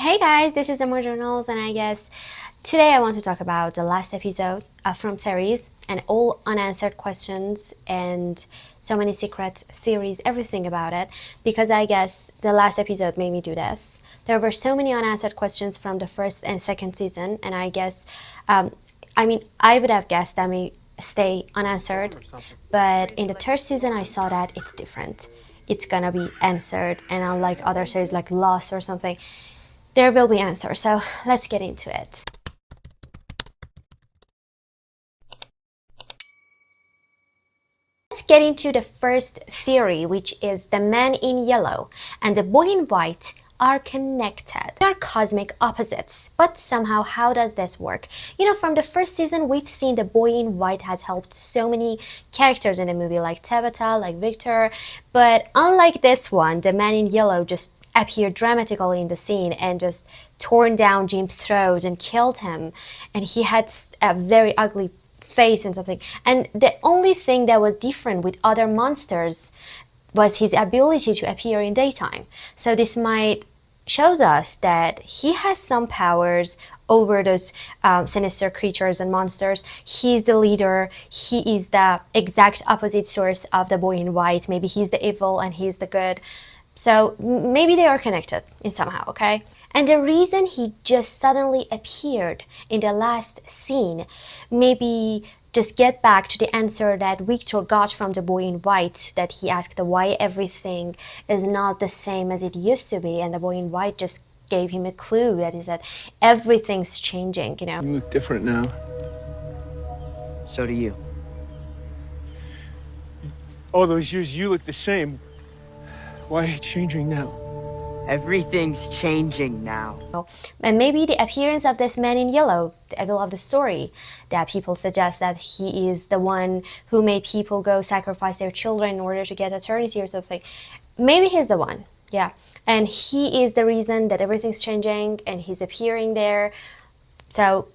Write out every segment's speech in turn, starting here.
Hey guys, this is Amor Journals, and I guess today I want to talk about the last episode from series and all unanswered questions and so many secret theories, everything about it, because I guess the last episode made me do this. There were so many unanswered questions from the first and second season, and I guess, I would have guessed that may stay unanswered, but in the third season I saw that it's different. It's gonna be answered, and unlike other series like Lost or something, there will be answers. So let's get into it. Let's get into the first theory, which is the man in yellow and the boy in white are connected. They are cosmic opposites, but somehow how does this work? From the first season, we've seen the boy in white has helped so many characters in the movie, like Tabitha, like Victor, but unlike this one, the man in yellow just appeared dramatically in the scene and just torn down Jim's throat and killed him, and he had a very ugly face and something. And the only thing that was different with other monsters was his ability to appear in daytime. So this might shows us that he has some powers over those sinister creatures and monsters. He's the leader. He is the exact opposite source of the boy in white. Maybe he's the evil and he's the good. So maybe they are connected in somehow, okay? And the reason he just suddenly appeared in the last scene, maybe just get back to the answer that Victor got from the boy in white, that he asked why everything is not the same as it used to be, and the boy in white just gave him a clue that is that everything's changing. You look different now. So do you. All those years you look the same. Why are you changing now? Everything's changing now. And maybe the appearance of this man in yellow, the evil of the story, that people suggest that he is the one who made people go sacrifice their children in order to get eternity or something. Maybe he's the one, yeah. And he is the reason that everything's changing and he's appearing there. So,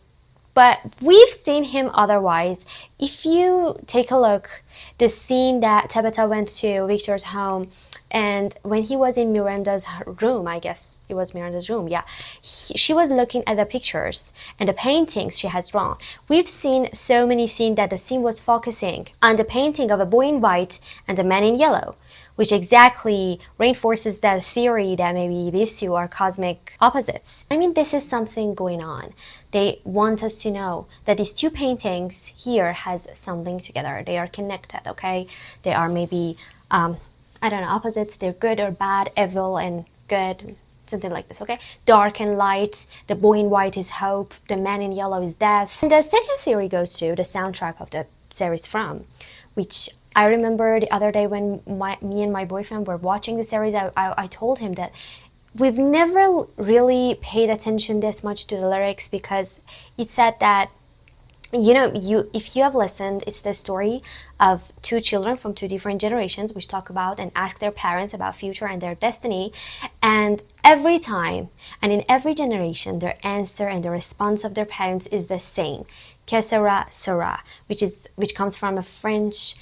but we've seen him otherwise. If you take a look, the scene that Tabitha went to Victor's home, and when he was in Miranda's room, I guess it was Miranda's room, yeah, she was looking at the pictures and the paintings she has drawn. We've seen so many scenes that the scene was focusing on the painting of a boy in white and a man in yellow, which exactly reinforces that theory that maybe these two are cosmic opposites. I mean, this is something going on. They want us to know that these two paintings here has something together. They are connected, okay? They are maybe, I don't know, opposites. They're good or bad, evil and good, something like this, okay? Dark and light. The boy in white is hope. The man in yellow is death. And the second theory goes to the soundtrack of the series From, which I remember the other day when me and my boyfriend were watching the series, I told him that we've never really paid attention this much to the lyrics, because it said that, if you have listened, it's the story of two children from two different generations which talk about and ask their parents about future and their destiny. And every time and in every generation, their answer and the response of their parents is the same. Que sera, sera, which comes from a French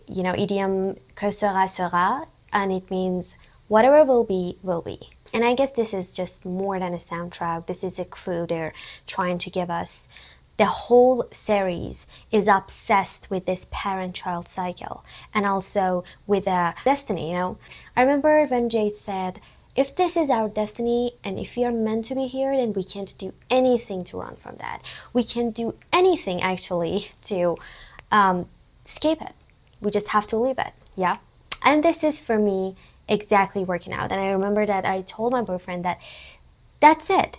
idiom, que sera, sera, and it means whatever will be, will be. And I guess this is just more than a soundtrack. This is a clue they're trying to give us. The whole series is obsessed with this parent-child cycle and also with a destiny, I remember when Jade said, if this is our destiny and if we are meant to be here, then we can't do anything to run from that. We can't do anything actually to escape it. We just have to live it, yeah? And this is for me exactly working out. And I remember that I told my boyfriend that that's it.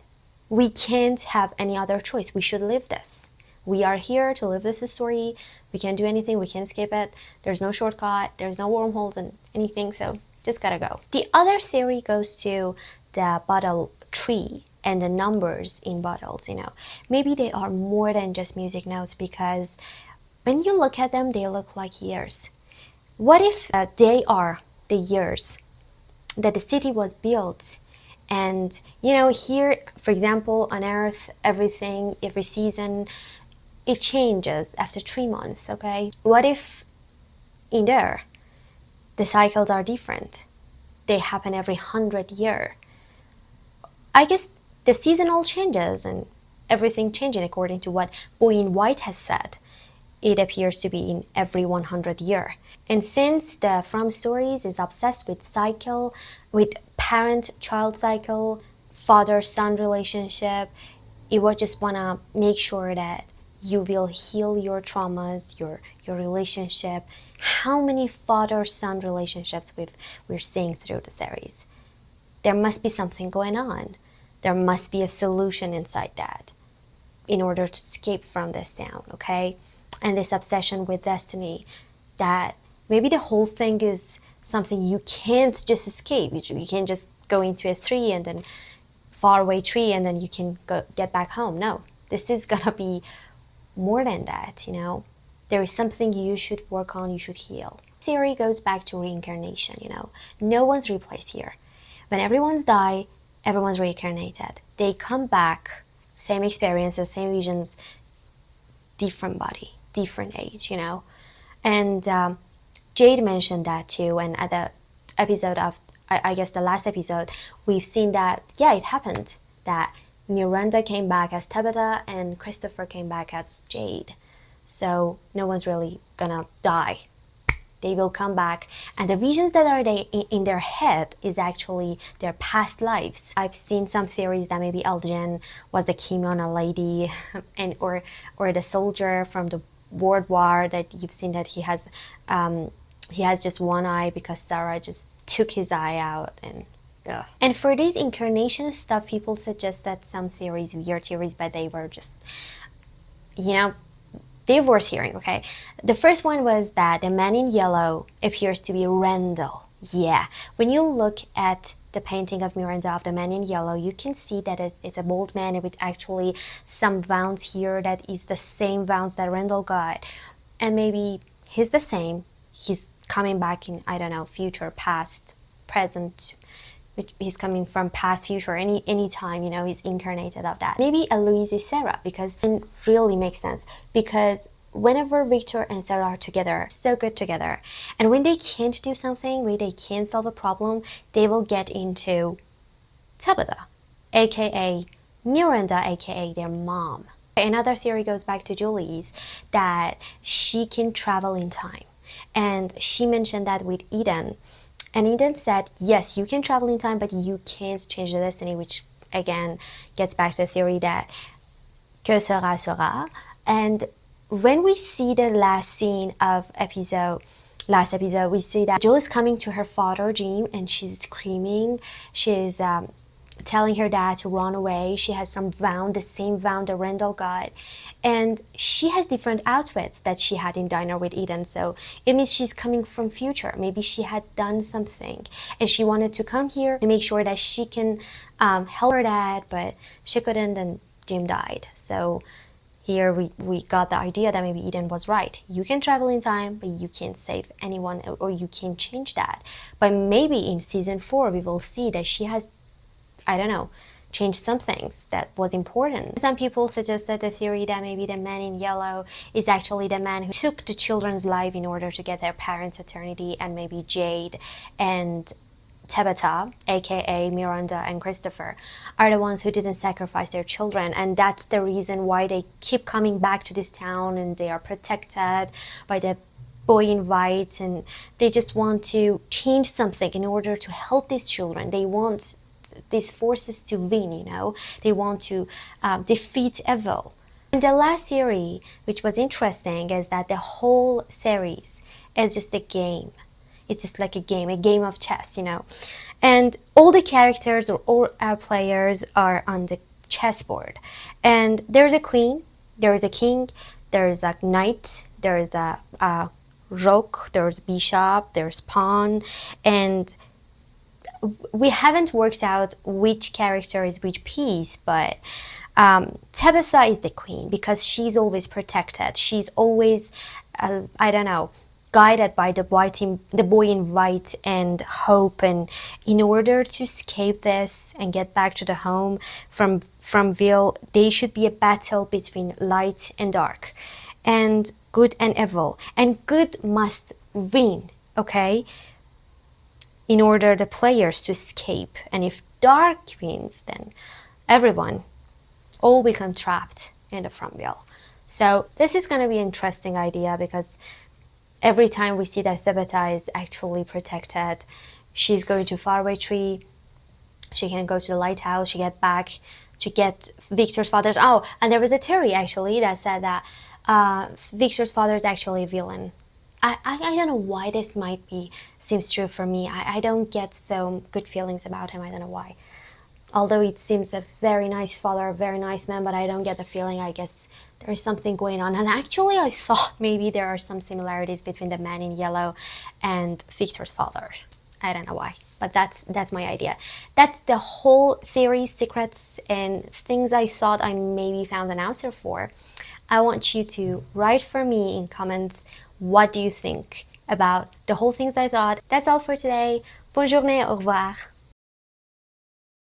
We can't have any other choice. We should live this. We are here to live this story. We can't do anything. We can't escape it. There's no shortcut. There's no wormholes and anything. So just gotta go. The other theory goes to the bottle tree and the numbers in bottles, Maybe they are more than just music notes, because when you look at them, they look like years. What if they are the years that the city was built? And here, for example, on Earth, everything, every season, it changes after 3 months, okay? What if in there, the cycles are different? They happen every 100 years. I guess the seasonal changes and everything changing according to what Boy in White has said. It appears to be in every 100 year. And since the From Stories is obsessed with cycle, with parent-child cycle, father-son relationship, it would just want to make sure that you will heal your traumas, your relationship. How many father-son relationships we're seeing through the series? There must be something going on. There must be a solution inside that in order to escape from this down, okay? And this obsession with destiny, that maybe the whole thing is something you can't just escape. You can't just go into a tree and then faraway tree and then you can get back home. No, this is gonna be more than that, you know. There is something you should work on, you should heal. Theory goes back to reincarnation, you know. No one's replaced here. When everyone's died, everyone's reincarnated. They come back, same experiences, same visions, different body, different age, you know. And Jade mentioned that too, and at the episode of, I guess the last episode, we've seen that, yeah, it happened, that Miranda came back as Tabitha and Christopher came back as Jade. So no one's really gonna die. They will come back, and the visions that are in their head is actually their past lives. I've seen some theories that maybe Elgin was the kimono lady, and or the soldier from the World War that you've seen that he has just one eye because Sarah just took his eye out. And for these incarnation stuff, people suggest that some theories, weird theories, but they were just, you know, they were hearing, okay? The first one was that the man in yellow appears to be Randall. Yeah, when you look at the painting of Miranda of the man in yellow, you can see that it's a bald man with actually some wounds here that is the same wounds that Randall got. And maybe he's the same. He's coming back in, I don't know, future, past, present. He's coming from past, future, any time, you know, he's incarnated of that. Maybe a Louise Sarah, because it really makes sense. Because whenever Victor and Sarah are together, so good together, and when they can't do something, when they can't solve a problem, they will get into Tabitha, aka Miranda, aka their mom. Another theory goes back to Julie's, that she can travel in time. And she mentioned that with Eden. And Eden said, yes, you can travel in time, but you can't change the destiny, which again gets back to the theory that que sera sera. And when we see the last scene of last episode, we see that Jill is coming to her father, Jim, and she's screaming. She's telling her dad to run away. She has some wound, the same wound that Randall got. And she has different outfits that she had in Diner with Eden. So it means she's coming from future. Maybe she had done something and she wanted to come here to make sure that she can help her dad, but she couldn't, and Jim died. So here we got the idea that maybe Eden was right. You can travel in time, but you can't save anyone, or you can't change that. But maybe in season 4, we will see that she has, I don't know, changed some things that was important. Some people suggested the theory that maybe the man in yellow is actually the man who took the children's life in order to get their parents' eternity, and maybe Jade and Tabitha, aka Miranda and Christopher, are the ones who didn't sacrifice their children, and that's the reason why they keep coming back to this town, and they are protected by the Boy in White, and they just want to change something in order to help these children. They want these forces to win, you know. They want to defeat evil. And the last theory, which was interesting, is that the whole series is just a game. It's just like a game of chess, you know. And all the characters or all our players are on the chessboard. And there's a queen, there's a king, there's a knight, there's a rook, there's bishop, there's pawn, and we haven't worked out which character is which piece, but Tabitha is the queen because she's always protected. She's always, I don't know, guided by the boy in white and hope. And in order to escape this and get back to the home from Ville, there should be a battle between light and dark, and good and evil. And good must win, okay? In order the players to escape. And if dark wins, then everyone all become trapped in the front wheel. So this is going to be an interesting idea, because every time we see that Thibeta is actually protected, she's going to faraway tree, she can go to the lighthouse, she get back to get Victor's father's. Oh, and there was a theory actually that said that Victor's father is actually a villain. I don't know why this might be seems true for me. I don't get so good feelings about him. I don't know why. Although it seems a very nice father, a very nice man, but I don't get the feeling. I guess there is something going on. And actually I thought maybe there are some similarities between the man in yellow and Victor's father. I don't know why, but that's my idea. That's the whole theory, secrets, and things I thought I maybe found an answer for. I want you to write for me in comments, what do you think about the whole things I thought. That's all for today. Bonne journée, au revoir.